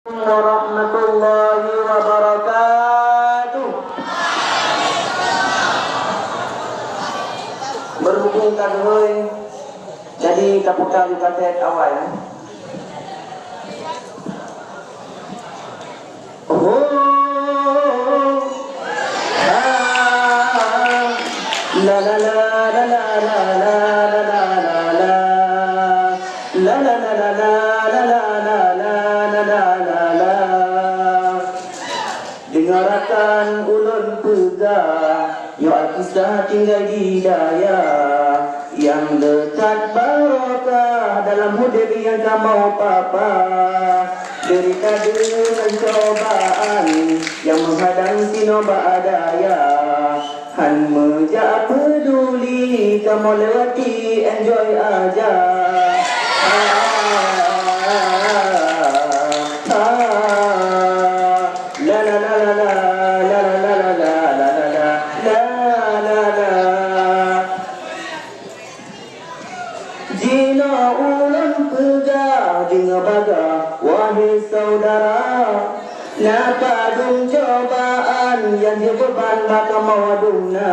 Warahmatullahi wabarakatuh. Berhubung kadeuy jadi kaputar kaset awal. La la la la la la la la la la la la la la la dengarkan ulun pegah yo kisah tinggal di daya yang dekat barokah dalam hidup yang tak mau papa derita dengan cobaan yang menghadang sinoba adaya han meja peduli kamu lewati enjoy aja Jina ulang pegah dengan baga wahai saudara napa dung cobaan yang dibeban baka mawaduna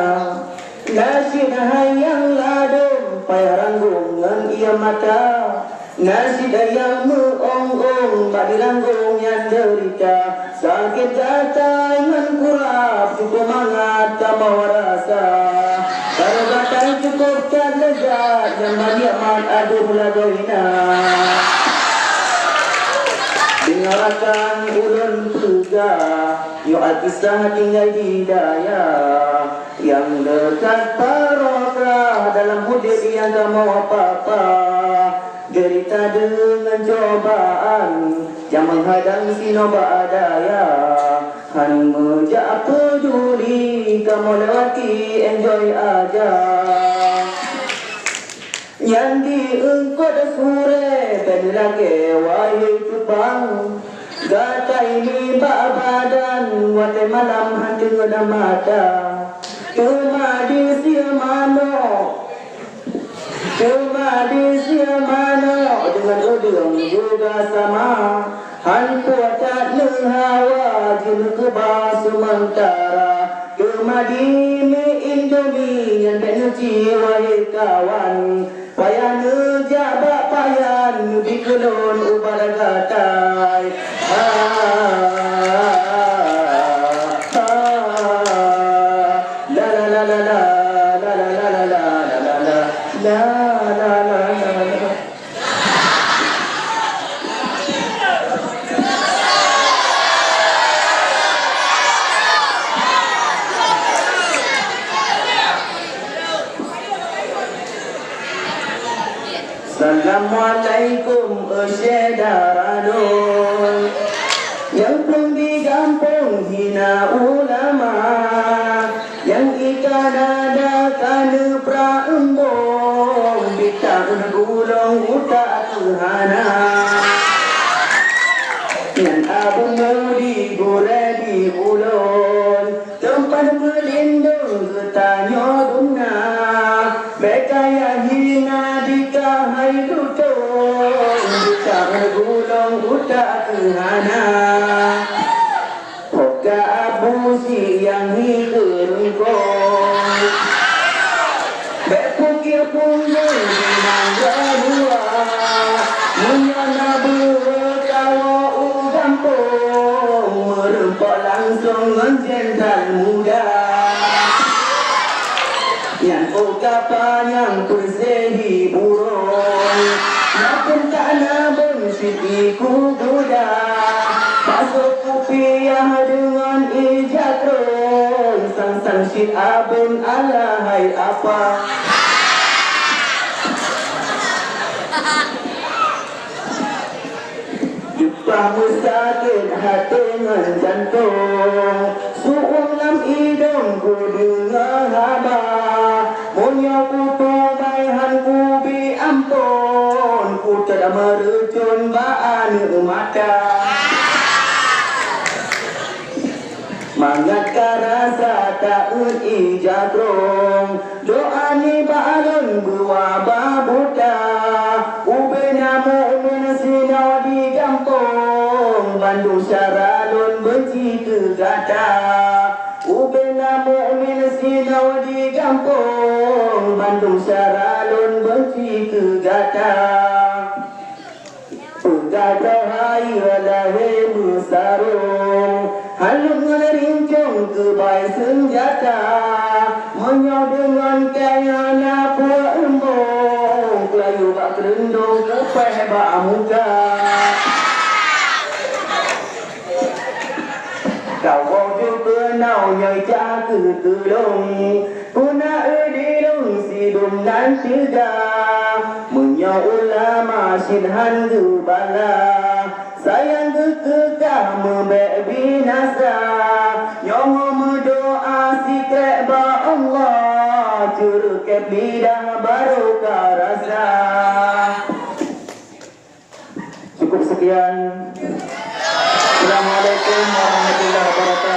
nasib hayang ladung payah ranggung ngan ia mata nasib yang meong-ong badi langgung yang derita sakit gatai ngan kurap cukup mangat tak mau rasa kalau gatai cukup tak lezat yang maniaman aduh lagoina dengarkan ulun pegah yo kisah tinggal di daya yang dekat barokah dalam hidup yang tak mau apa-apa derita dengan cobaan yang menghadang sinoba adaya han meja peduli kamu lewati enjoy aja yang diengkau sore penilage wahai cupang gata ini bak badan wate malam hantu ngada mata cuma di siamano dengan udang juga sama han kuatat hawa jin keba sementara kemadimi indomie yang benuji wahai kawan payah nejabak payan dikelon ubah gatai la la la la la la la la la la la la la la Assalamualaikum Usyedaradun yang pun di kampung hina ulama yang ikan ada kana praembong bitang gulung utak tuhana yang abang di gore di ulun tempat melindung ketanya guna bekaya hina dikahai dutong bitang gulung utak tuhana Hoka abu siang hikerungkong Bepukir punggul dinangga dua Munyana berkawa ugampung Merempak langsung menjental muda Yang ukapa yang kursehi burung Napun kana bersitiku duda Masuk kupiah dengan ijatron Sang-sang syid abun alahai apa Jepah musakit hati dengan jantung Suung lam hidung ku dengar haba Munya kutu baihan ku bi ampun Ku tidak merucun baan mata Mangat karasa ta'ud ijagrong Doa ni ba'alun buwa babuta Ubena mu'min sinaw di kampung Bandung syaralun benci kegata Ubena mu'min sinau di kampung Bandung syaralun benci kegata Pegata hai walahe musarung Halus ngerincung kebai senjata Menyau dengan kayana puak embung Kelayu bak kerendung kepeh bak muka Kau wajib kenau nyai ca ketulung Kuna edilung sidum nan syega Menyau ulama sinhan gebala Sayang kekekah membek binasa Nyomo mendoa sikrek ba Allah Curkep lidah baru karasa Cukup sekian Assalamualaikum warahmatullahi wabarakatuh